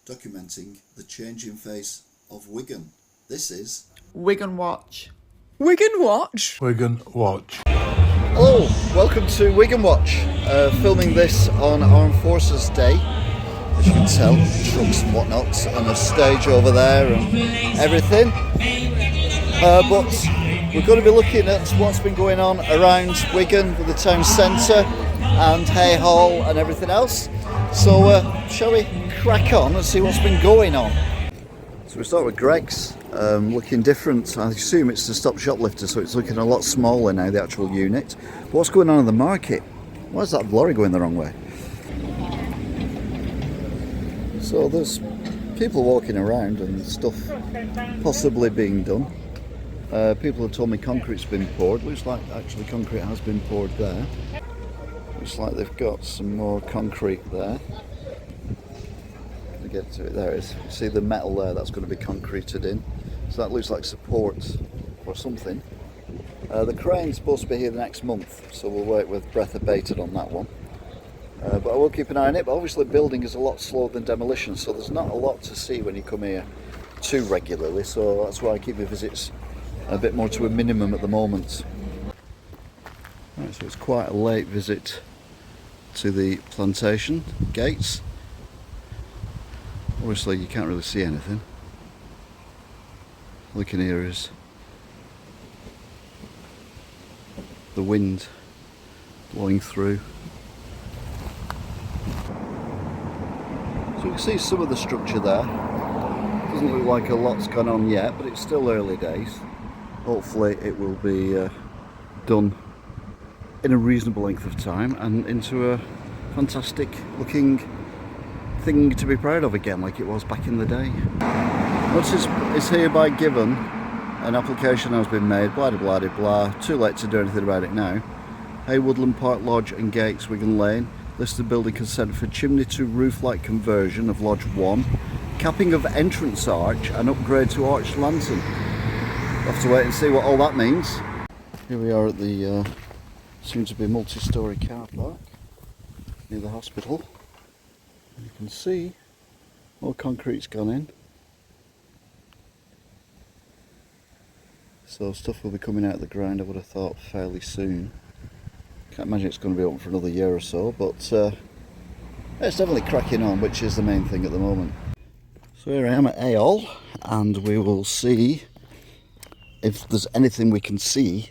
documenting the changing face of Wigan. This is Wigan Watch. Wigan Watch? Wigan Watch. Hello, welcome to Wigan Watch. Filming this on Armed Forces Day. As you can tell, trucks and whatnot, and a stage over there and everything. But we're going to be looking at what's been going on around Wigan with the town centre and Hay Hall and everything else. So shall we crack on and see what's been going on? So we start with Greg's, looking different. I assume it's the stop shoplifter, so it's looking a lot smaller now, the actual unit. But what's going on in the market? Why is that lorry going the wrong way? So there's people walking around and stuff possibly being done. People have told me concrete's been poured. Looks like actually concrete has been poured there. Looks like they've got some more concrete there. To get to it, there it is. You see the metal there, that's going to be concreted in. So that looks like support or something. The crane's supposed to be here the next month, so we'll wait with breath abated on that one. But I will keep an eye on it. But obviously building is a lot slower than demolition, so there's not a lot to see when you come here too regularly. So that's why I keep my visits a bit more to a minimum at the moment. Right, so it's quite a late visit to the Plantation gates. Obviously you can't really see anything. Looking here is the wind blowing through. So you can see some of the structure there. Doesn't look like a lot's gone on yet, but it's still early days. Hopefully it will be done in a reasonable length of time and into a fantastic looking thing to be proud of again, like it was back in the day. Notice it's hereby given, an application has been made, blah blah blah blah, too late to do anything about it now. Hay Woodland Park Lodge and Gates, Wigan Lane, listed building consent for chimney to roof light conversion of Lodge 1, capping of entrance arch and upgrade to arched lantern. We'll have to wait and see what all that means. Here we are at the soon to be multi-storey car park near the hospital. You can see more concrete's gone in. So stuff will be coming out of the ground, I would have thought, fairly soon. Can't imagine it's going to be open for another year or so, but it's definitely cracking on, which is the main thing at the moment. So here I am at Ayol, and we will see if there's anything we can see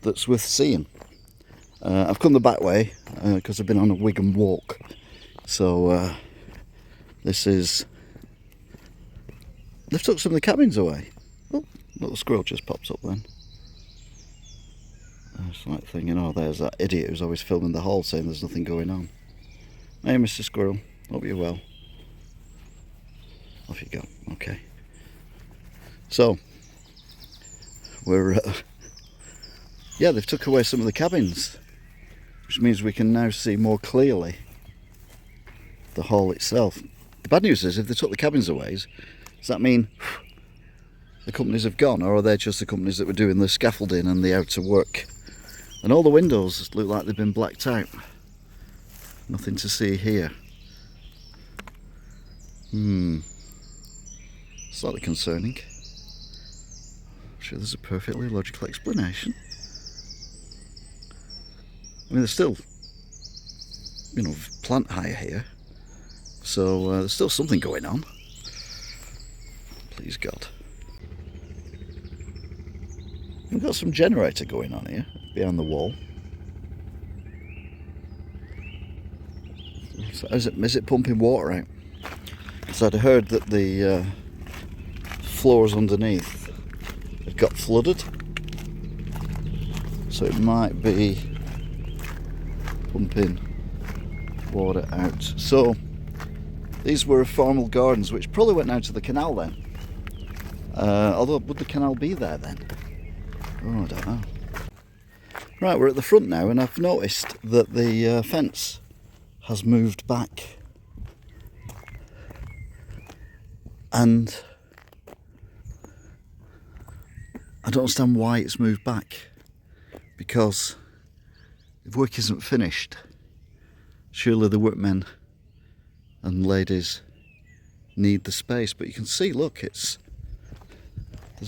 that's worth seeing. I've come the back way because I've been on a Wigan walk. So this is... They've took some of the cabins away. Oh, little squirrel just pops up then. It's like thinking, oh, there's that idiot who's always filming the hall saying there's nothing going on. Hey, Mr. Squirrel, hope you're well. Off you go, okay. So, we're... yeah, they've took away some of the cabins, which means we can now see more clearly the hall itself. The bad news is, if they took the cabins away, does that mean the companies have gone, or are they just the companies that were doing the scaffolding and the outer work? And all the windows look like they've been blacked out. Nothing to see here. Slightly concerning. I'm sure there's a perfectly logical explanation. I mean, there's still, plant hire here. So there's still something going on. Please God. We've got some generator going on here behind the wall. So is it pumping water out? Because I'd heard that the floors underneath had got flooded, so it might be pumping water out. So these were formal gardens which probably went down to the canal then. Although, would the canal be there then? Oh, I don't know. Right, we're at the front now, and I've noticed that the fence has moved back. And I don't understand why it's moved back. Because if work isn't finished, surely the workmen and ladies need the space. But you can see, look, there's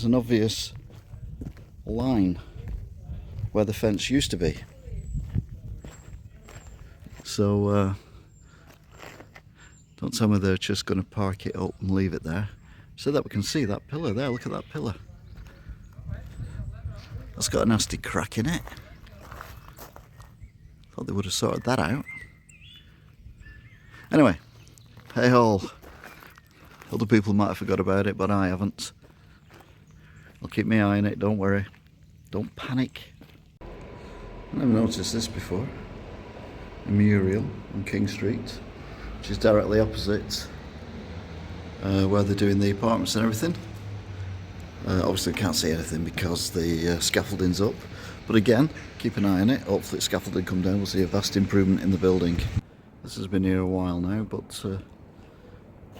an obvious line where the fence used to be. So don't tell me they're just going to park it up and leave it there. So that we can see that pillar there. Look at that pillar. That's got a nasty crack in it. Thought they would have sorted that out. Anyway, hey all. Other people might have forgot about it, but I haven't. I'll keep my eye on it, don't worry. Don't panic. I've never noticed this before. A mural on King Street, which is directly opposite where they're doing the apartments and everything. Obviously I can't see anything because the scaffolding's up, but again, keep an eye on it. Hopefully the scaffolding come down, we'll see a vast improvement in the building. This has been here a while now, but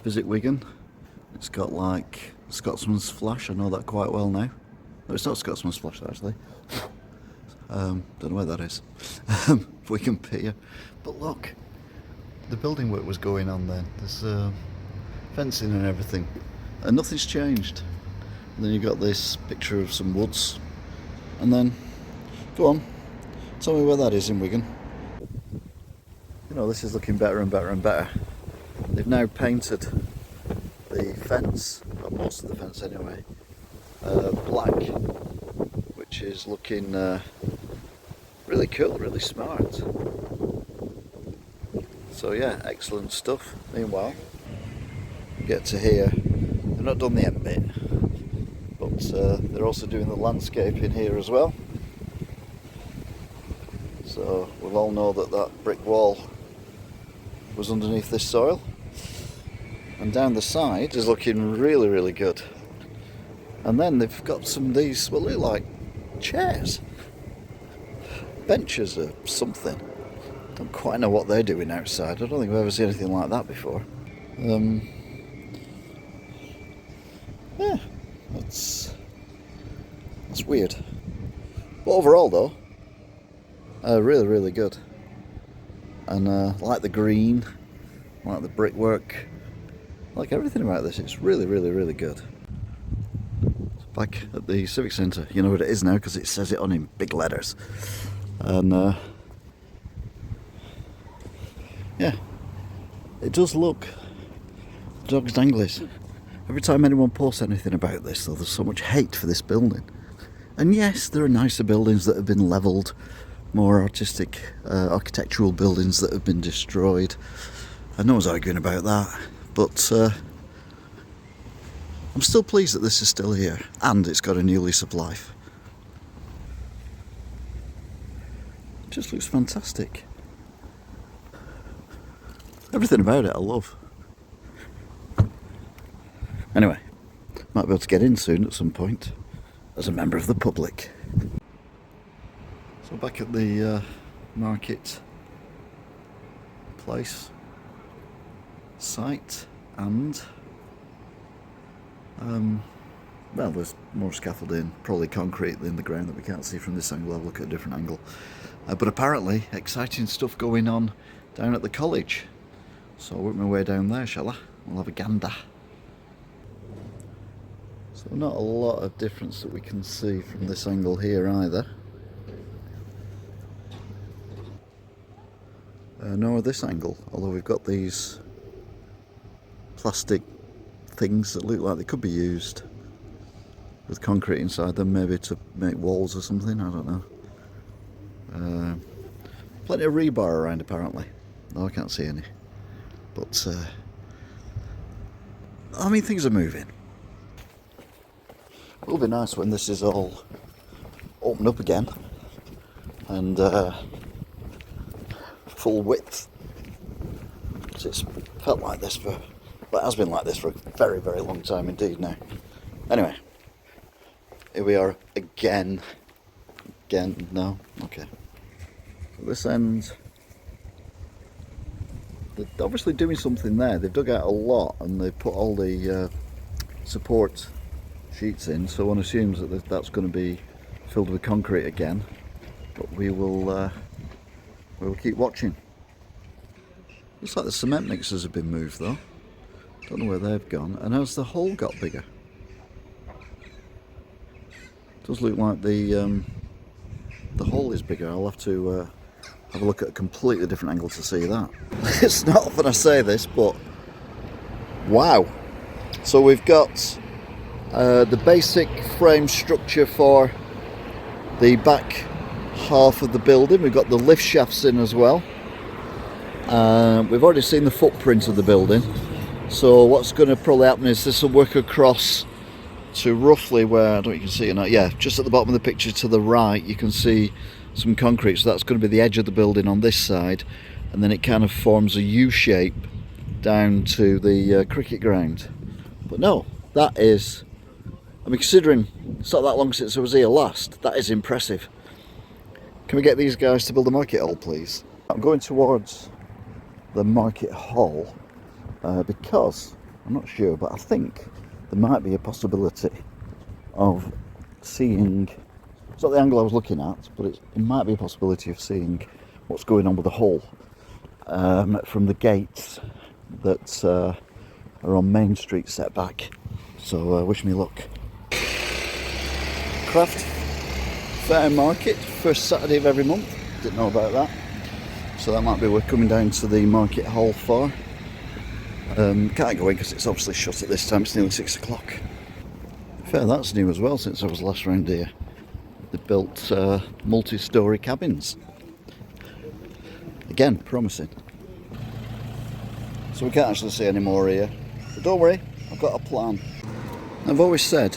visit Wigan. It's got like Scotsman's Flash, I know that quite well now. No, it's not Scotsman's Flash actually. Don't know where that is. Wigan Pier. But look, the building work was going on then. There's fencing and everything, and nothing's changed. And then you've got this picture of some woods, and then go on, tell me where that is in Wigan. You know, this is looking better and better and better. They've now painted the fence, or most of the fence anyway, black, which is looking really cool, really smart. So yeah, excellent stuff. Meanwhile, get to here, they've not done the end bit, but they're also doing the landscaping here as well. So we'll all know that that brick wall was underneath this soil, and down the side is looking really, really good. And then they've got some of these, what look like chairs, benches or something. Don't quite know what they're doing outside. I don't think I've ever seen anything like that before. Yeah, that's weird. But overall though, really, really good. And I like the green, I like the brickwork, I like everything about this. It's really, really, really good. Back at the Civic Center, you know what it is now because it says it on in big letters. And yeah, it does look dog's danglies. Every time anyone posts anything about this, though, there's so much hate for this building. And yes, there are nicer buildings that have been levelled, more artistic, architectural buildings that have been destroyed. And no one's arguing about that. But I'm still pleased that this is still here, and it's got a new lease of life. It just looks fantastic. Everything about it I love. Anyway, might be able to get in soon at some point as a member of the public. So back at the market place site, and well, there's more scaffolding, probably concrete in the ground that we can't see from this angle. I'll look at a different angle. But apparently exciting stuff going on down at the college. So I'll work my way down there, shall I? We'll have a gander. So not a lot of difference that we can see from this angle here either. Nor this angle, although we've got these plastic things that look like they could be used with concrete inside them, maybe to make walls or something, I don't know. Plenty of rebar around apparently. No, I can't see any. But, I mean, things are moving. It will be nice when this is all opened up again and full width. Because it's felt like this for, well, it has been like this for a very, very long time indeed now. Anyway, here we are again. Again, no? Okay. At this end, they're obviously doing something there. They've dug out a lot and they've put all the support sheets in, so one assumes that that's going to be filled with concrete again. But we will keep watching. Looks like the cement mixers have been moved though. Don't know where they've gone. And has the hole got bigger? Does look like the hole is bigger. I'll have to have a look at a completely different angle to see that. It's not often I say this, but wow. So we've got the basic frame structure for the back half of the building. We've got the lift shafts in as well. We've already seen the footprint of the building. So what's going to probably happen is this will work across to roughly where, I don't know if you can see it or not, yeah, just at the bottom of the picture to the right you can see some concrete, so that's going to be the edge of the building on this side, and then it kind of forms a U shape down to the cricket ground. But no, that is, I mean, considering it's not that long since I was here last, that is impressive. Can we get these guys to build a market hall, please? I'm going towards the market hall because I'm not sure, but I think there might be a possibility of seeing, it's not the angle I was looking at, but it might be a possibility of seeing what's going on with the hole from the gates that are on Main Street setback. So wish me luck. Craft Fair Market, first Saturday of every month. Didn't know about that. So that might be worth coming down to the market hall for. Can't go in because it's obviously shut at this time, it's nearly 6 o'clock. Fair, that's new as well since I was last round here. They built multi-storey cabins. Again, promising. So we can't actually see any more here. But don't worry, I've got a plan. I've always said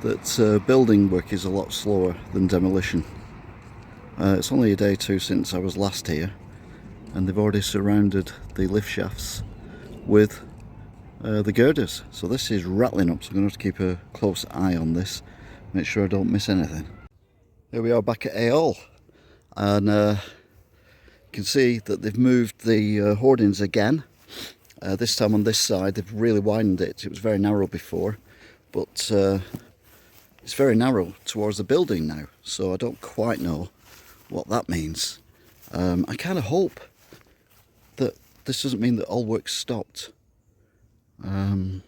that building work is a lot slower than demolition. It's only a day or two since I was last here, and they've already surrounded the lift shafts with the girders. So this is rattling up, so I'm going to have to keep a close eye on this, make sure I don't miss anything. Here we are back at A-Hall, and you can see that they've moved the hoardings again. This time on this side they've really widened it. It was very narrow before, but it's very narrow towards the building now, so I don't quite know what that means. I kind of hope that this doesn't mean that all work's stopped. I mean,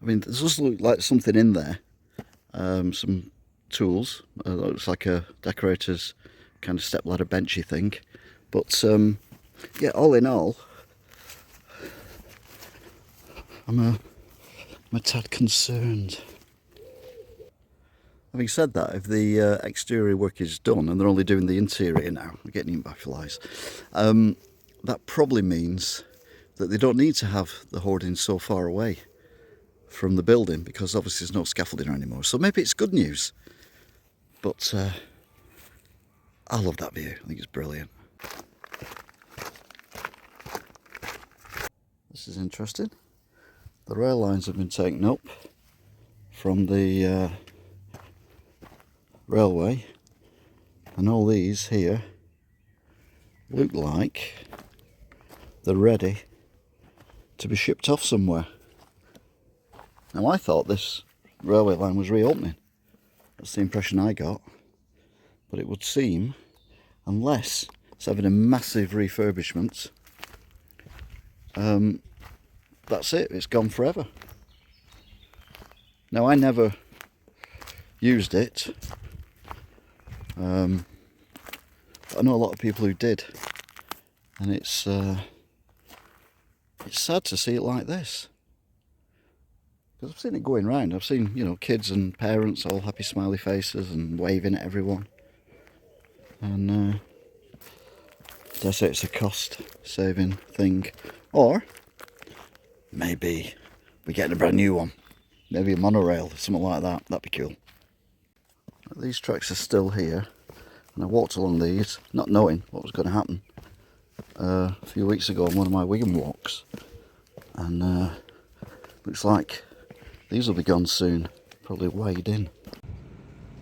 there does look like something in there, some tools. Looks like a decorator's kind of stepladder benchy thing, but yeah, all in all, I'm a tad concerned. Having said that, if the exterior work is done and they're only doing the interior now, we're getting eaten by flies, that probably means that they don't need to have the hoarding so far away from the building, because obviously there's no scaffolding anymore. So maybe it's good news, but I love that view. I think it's brilliant. This is interesting. The rail lines have been taken up from the railway, and all these here look like they're ready to be shipped off somewhere. Now, I thought this railway line was reopening. That's the impression I got. But it would seem, unless it's having a massive refurbishment, that's it, it's gone forever. Now, I never used it, but I know a lot of people who did, and it's sad to see it like this, because I've seen it going round. I've seen, you know, kids and parents all happy smiley faces and waving at everyone, and dare say it's a cost saving thing, or maybe we're getting a brand new one, maybe a monorail, something like that. That'd be cool. These tracks are still here, and I walked along these not knowing what was going to happen a few weeks ago on one of my Wigan walks, and looks like these will be gone soon, probably weighed in.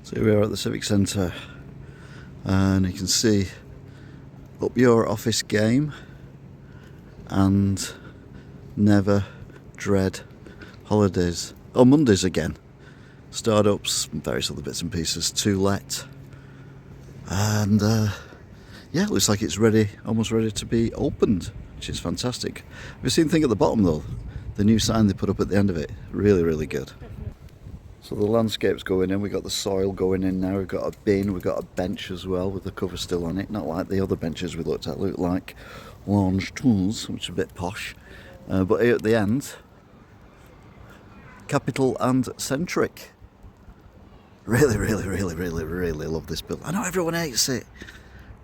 So here we are at the Civic Center, and you can see Up Your Office Game and Never Dread Holidays. Oh, Mondays again. Startups, various other bits and pieces to let, and yeah, it looks like it's ready, almost ready to be opened Watch. It's fantastic. Have you seen the thing at the bottom though? The new sign they put up at the end of it. Really, really good. So the landscape's going in. We've got the soil going in now. We've got a bin. We've got a bench as well with the cover still on it. Not like the other benches we looked at. Look like lounge tools, which is a bit posh. But here at the end, capital and centric. Really, really, really, really, really love this building. I know everyone hates it,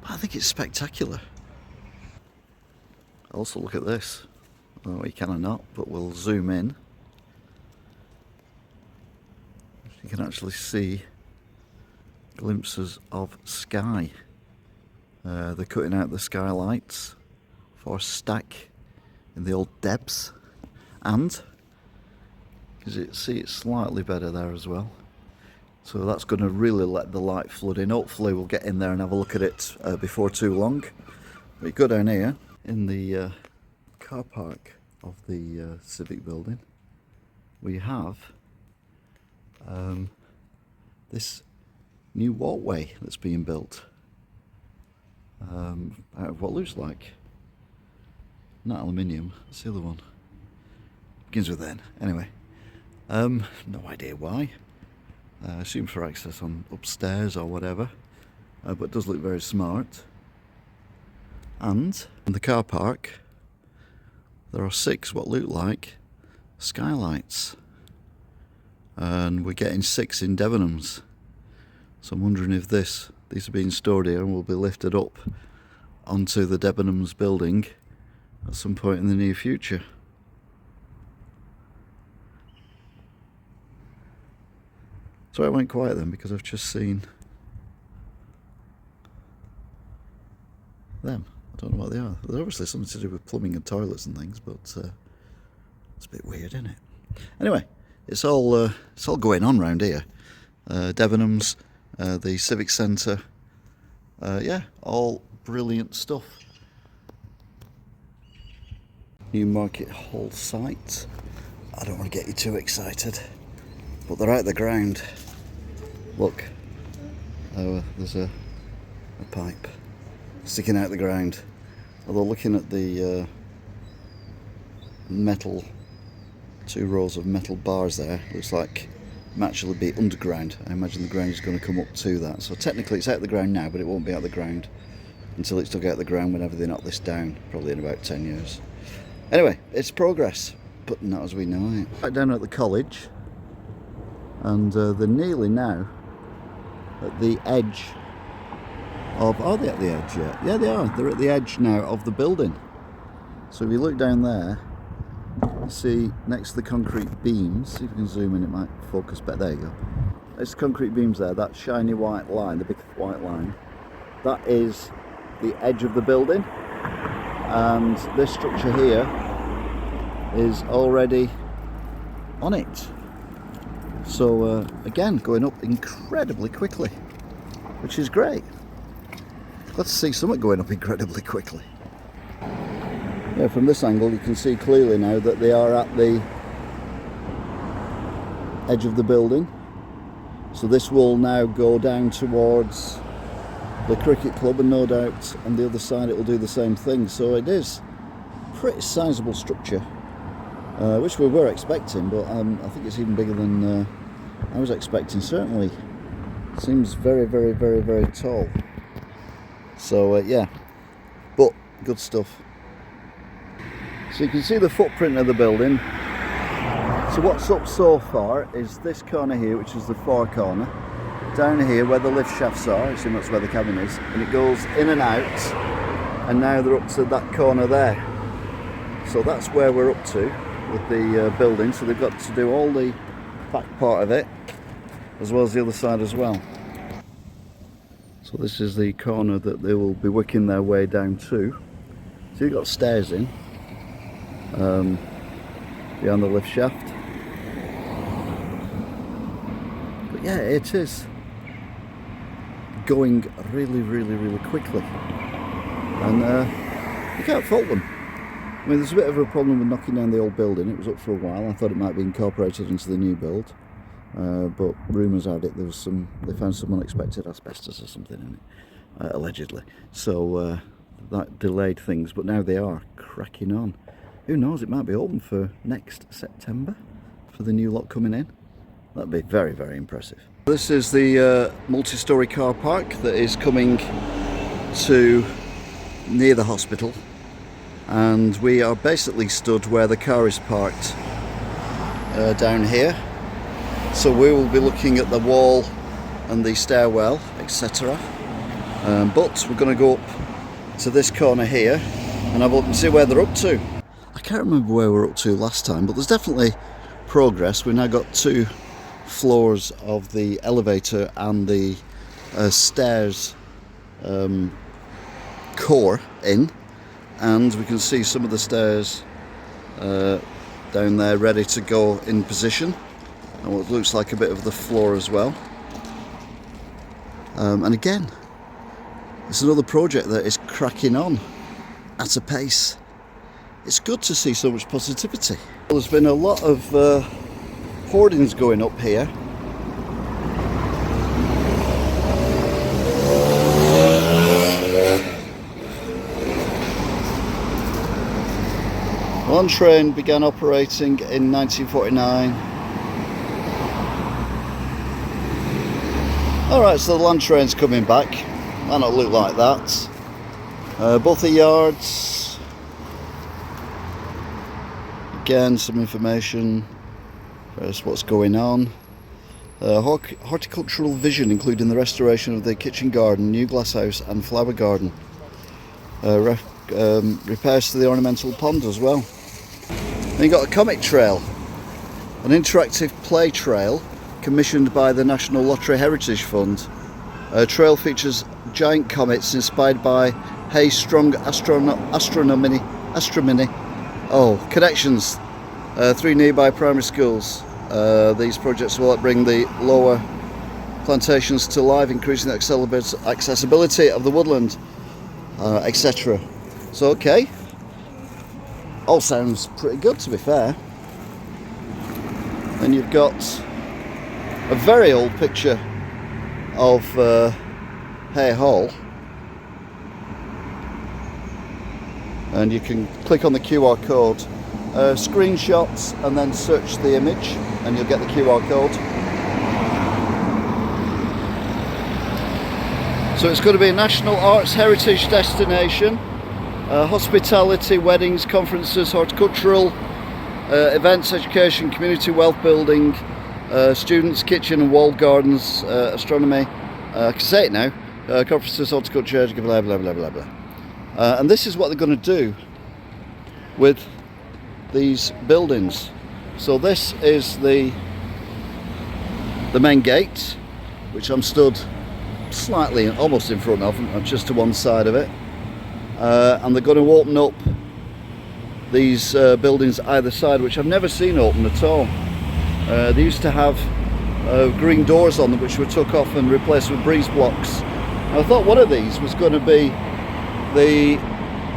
but I think it's spectacular. Also look at this. Well, you can or not, but we'll zoom in. You can actually see glimpses of sky. They're cutting out the skylights for a stack in the old depths, and as you see, it's slightly better there as well. So that's going to really let the light flood in. Hopefully we'll get in there and have a look at it before too long. We go down here in the car park of the Civic building. We have this new walkway that's being built out of what looks like not aluminium. That's the other one. Begins with N. Anyway, no idea why. I assume for access on upstairs or whatever, but it does look very smart. And in the car park there are 6 what look like skylights, and we're getting 6 in Debenhams. So I'm wondering if these are being stored here and will be lifted up onto the Debenhams building at some point in the near future. So I went quiet then because I've just seen them. I don't know what they are. They're obviously something to do with plumbing and toilets and things, but it's a bit weird, isn't it? Anyway, it's all going on round here. Debenhams, the Civic Center, yeah, all brilliant stuff. New Market Hall site. I don't want to get you too excited, but they're out the ground. Look, there's a pipe sticking out the ground. Although looking at the metal, 2 rows of metal bars there, looks like it might actually be underground. I imagine the ground is going to come up to that. So technically it's out the ground now, but it won't be out the ground until it's dug out the ground whenever they knock this down, probably in about 10 years. Anyway, it's progress, but not as we know it. Right down at the college, and they're nearly now at the edge of... Are they at the edge yet? Yeah, they are. They're at the edge now of the building. So if you look down there, you see next to the concrete beams, see if you can zoom in, it might focus better. There you go. There's concrete beams there, that shiny white line, the big white line, that is the edge of the building. And this structure here is already on it. So again, going up incredibly quickly, which is great. Glad to see something going up incredibly quickly. Yeah, from this angle you can see clearly now that they are at the edge of the building. So this will now go down towards the cricket club, and no doubt on the other side it will do the same thing. So it is a pretty sizable structure, which we were expecting, but I think it's even bigger than I was expecting. Certainly seems very, very, very, very tall. So yeah, but good stuff. So you can see the footprint of the building. So what's up so far is this corner here, which is the far corner. Down here where the lift shafts are, I assume that's where the cabin is, and it goes in and out, and now they're up to that corner there. So that's where we're up to with the building. So they've got to do all the back part of it as well as the other side as well. So this is the corner that they will be working their way down to. So you've got stairs in beyond the lift shaft. But yeah, it is going really, really, really quickly, and you can't fault them. I mean, there's a bit of a problem with knocking down the old building. It was up for a while. I thought it might be incorporated into the new build, but rumours had it they found some unexpected asbestos or something in it, allegedly. So that delayed things, but now they are cracking on. Who knows, it might be open for next September for the new lot coming in. That'd be very, very impressive. This is the multi-storey car park that is coming to near the hospital, and we are basically stood where the car is parked down here. So we will be looking at the wall and the stairwell, etc. But we're going to go up to this corner here and have a look and see where they're up to. I can't remember where we were up to last time, but there's definitely progress. We've now got 2 floors of the elevator and the stairs core in, and we can see some of the stairs down there ready to go in position, and what looks like a bit of the floor as well. And again, it's another project that is cracking on at a pace. It's good to see so much positivity. There's been a lot of hoardings going up here. The land train began operating in 1949. Alright, so the land train's coming back. Might not look like that. Both the yards. Again, some information. First, what's going on. Horticultural vision, including the restoration of the kitchen garden, new glasshouse and flower garden. Repairs to the ornamental pond as well. Then you got a comic trail, an interactive play trail commissioned by the National Lottery Heritage Fund. Trail features giant comets inspired by Hayes Strong Astronomy. Connections. 3 nearby primary schools. These projects will help bring the lower plantations to life, increasing the accessibility of the woodland, etc. So, okay. All sounds pretty good, to be fair. And you've got a very old picture of Hay Hall, and you can click on the QR code, screenshots, and then search the image and you'll get the QR code. So it's going to be a National Arts Heritage destination. Hospitality, weddings, conferences, horticultural events, education, community wealth building, students, kitchen and walled gardens, astronomy, I can say it now, conferences, horticulture, blah blah blah blah blah. And this is what they're going to do with these buildings. So this is the main gate, which I'm stood slightly, almost in front of, just to one side of it. And they're going to open up these buildings either side, which I've never seen open at all. They used to have green doors on them, which were took off and replaced with breeze blocks. And I thought one of these was going to be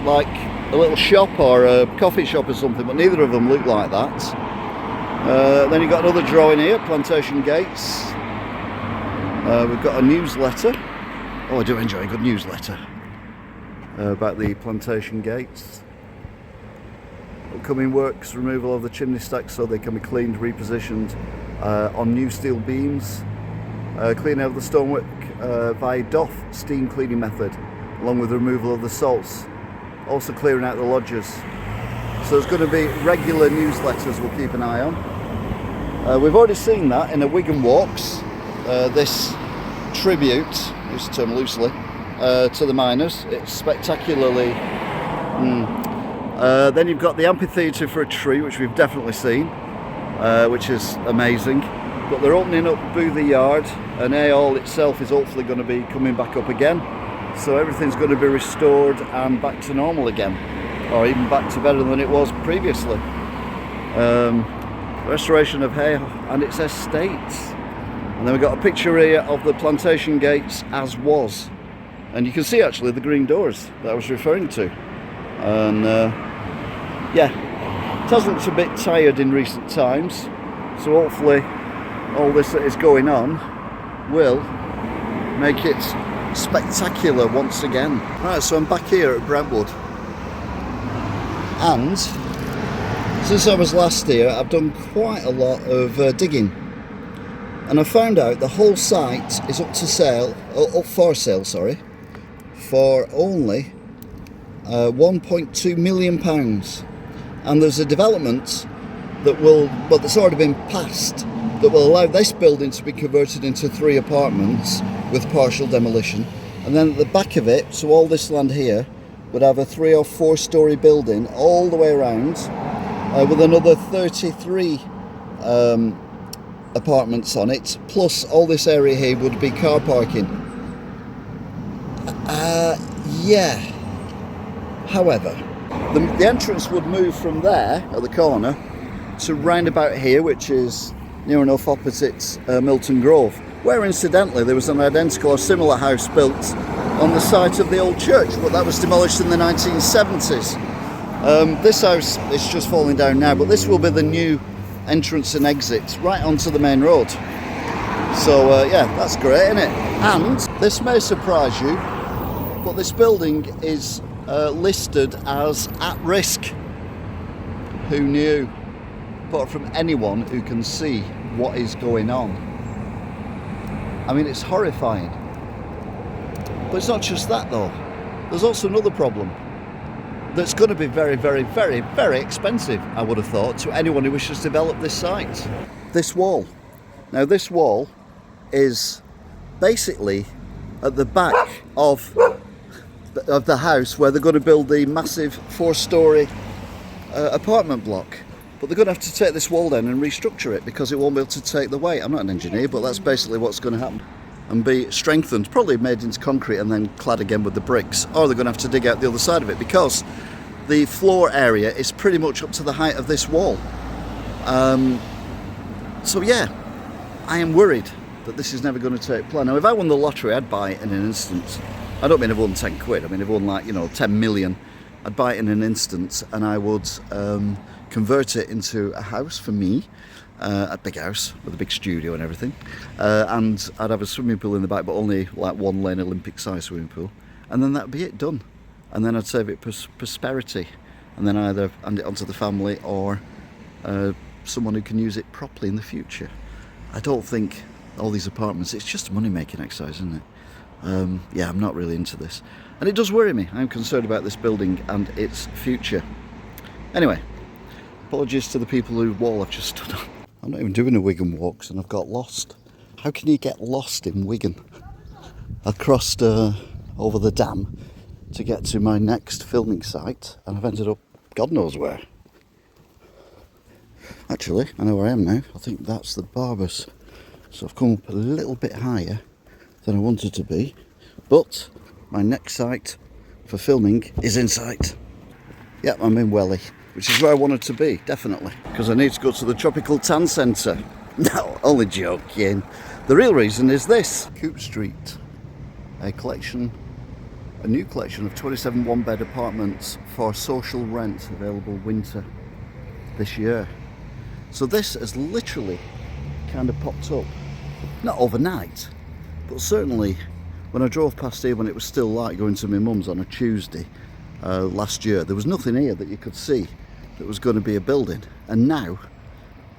like a little shop or a coffee shop or something, but neither of them look like that. Then you've got another drawing here, Plantation Gates. We've got a newsletter. Oh, I do enjoy a good newsletter about the Plantation Gates. Upcoming works, removal of the chimney stacks so they can be cleaned, repositioned on new steel beams. Cleaning of the stonework via DOF steam cleaning method, along with the removal of the salts. Also clearing out the lodges. So there's going to be regular newsletters we'll keep an eye on. We've already seen that in the Wigan Walks, this tribute, use the term loosely, to the miners. It's spectacularly... then you've got the amphitheatre for a tree, which we've definitely seen, which is amazing. But they're opening up Boothie Yard, and Hay Hall itself is hopefully going to be coming back up again. So everything's going to be restored and back to normal again, or even back to better than it was previously. Restoration of Hay and its estates. And then we've got a picture here of the Plantation Gates as was. And you can see actually the green doors that I was referring to. And yeah, it has looked a bit tired in recent times. So hopefully all this that is going on will make it spectacular once again. Right, so I'm back here at Brentwood, and since I was last here I've done quite a lot of digging, and I found out the whole site is up for sale, for only £1.2 million, and there's a development that's already been passed that will allow this building to be converted into 3 apartments with partial demolition, and then at the back of it, so all this land here would have a 3 or 4 story building all the way around, with another 33 apartments on it, plus all this area here would be car parking. Yeah. However, the entrance would move from there at the corner to round about here, which is near enough opposite Milton Grove, where incidentally there was an identical or similar house built on the site of the old church, but that was demolished in the 1970s. This house is just falling down now, but this will be the new entrance and exit right onto the main road. So yeah, that's great, isn't it? And this may surprise you, but this building is listed as at risk. Who knew? Apart from anyone who can see what is going on. I mean, it's horrifying. But it's not just that though. There's also another problem that's going to be very, very, very, very expensive, I would have thought, to anyone who wishes to develop this site. This wall. Now this wall is basically at the back of the house where they're going to build the massive 4-story apartment block. But they're going to have to take this wall down and restructure it because it won't be able to take the weight. I'm not an engineer, but that's basically what's going to happen. And be strengthened, probably made into concrete and then clad again with the bricks. Or they're going to have to dig out the other side of it because the floor area is pretty much up to the height of this wall. So yeah, I am worried that this is never going to take place. Now, if I won the lottery, I'd buy it in an instant. I don't mean I've won 10 quid. I mean, if I won 10 million, I'd buy it in an instant and I would convert it into a house for me, a big house with a big studio and everything, and I'd have a swimming pool in the back, but only like 1 lane Olympic size swimming pool, and then that'd be it, done. And then I'd save it prosperity, and then either hand it onto the family or someone who can use it properly in the future. I don't think all these apartments, it's just a money making exercise, isn't it? Yeah, I'm not really into this, and it does worry me. I'm concerned about this building and its future. Anyway, apologies to the people whose wall I've just stood on. I'm not even doing a Wigan Walks and I've got lost. How can you get lost in Wigan? I crossed over the dam to get to my next filming site and I've ended up God knows where. Actually, I know where I am now. I think that's the Barbers. So I've come up a little bit higher than I wanted to be, but my next site for filming is in sight. Yep, I'm in Welly, which is where I wanted to be, definitely, because I need to go to the Tropical Tan Centre. No, only joking. The real reason is this. Coop Street, a new collection of 27 one-bed apartments for social rent, available winter this year. So this has literally kind of popped up, not overnight, but certainly when I drove past here when it was still light going to my mum's on a Tuesday last year, there was nothing here that you could see that was going to be a building, and now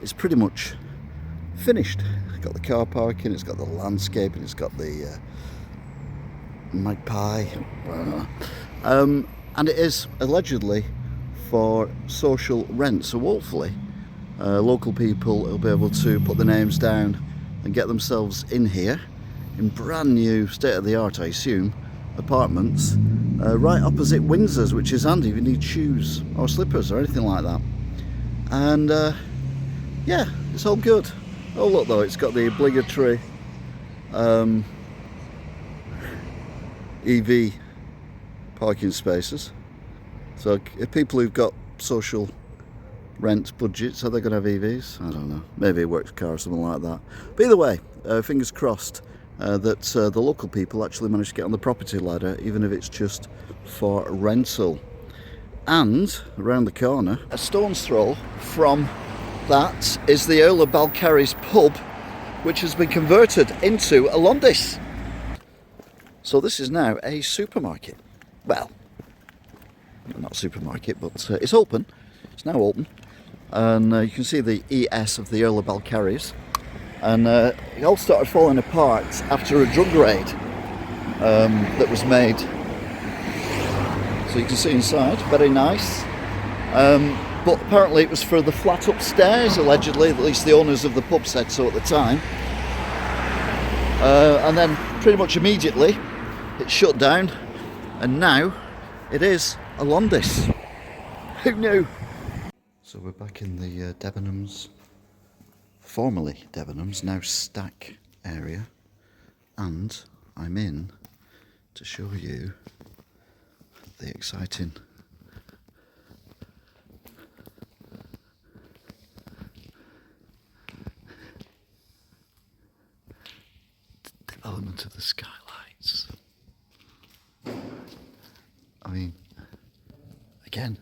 it's pretty much finished. It's got the car parking, it's got the landscaping, it's got the magpie, and it is allegedly for social rent, so hopefully local people will be able to put their names down and get themselves in here in brand new, state-of-the-art, I assume, apartments right opposite Windsor's, which is handy if you need shoes or slippers or anything like that. And yeah, it's all good. Oh look though, it's got the obligatory EV parking spaces. So if people who've got social rent budgets, are they going to have EVs? I don't know. Maybe a works car or something like that. But either way, fingers crossed that the local people actually manage to get on the property ladder, even if it's just for rental. And around the corner, a stone's throw from that, is the Earl of Balcarres pub, which has been converted into a Londis. So this is now a supermarket. Well, not a supermarket, but it's open. It's now open. And you can see the ES of the Earl of Balcarres. And it all started falling apart after a drug raid that was made. So you can see inside, very nice. But apparently it was for the flat upstairs, allegedly, at least the owners of the pub said so at the time. And then pretty much immediately it shut down, and now it is a Londis. Who knew? So we're back in the Debenhams, formerly Debenhams, now Stack area, and I'm in to show you the exciting development of the skylights. I mean, again,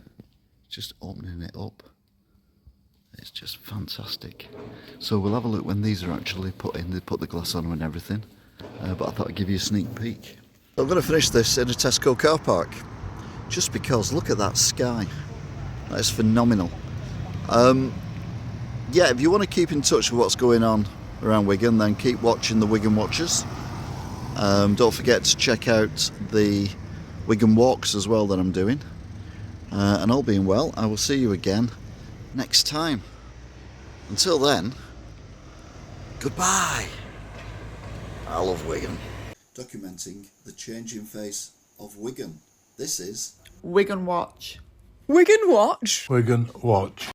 just opening it up. It's just fantastic. So we'll have a look when these are actually put in. They put the glass on and everything. But I thought I'd give you a sneak peek. I'm going to finish this in a Tesco car park. Just because, look at that sky. That is phenomenal. Yeah, if you want to keep in touch with what's going on around Wigan, then keep watching the Wigan Watchers. Don't forget to check out the Wigan walks as well that I'm doing. And all being well, I will see you again next time. Until then, goodbye. I love Wigan. Documenting the changing face of Wigan. This is Wigan Watch. Wigan Watch? Wigan Watch.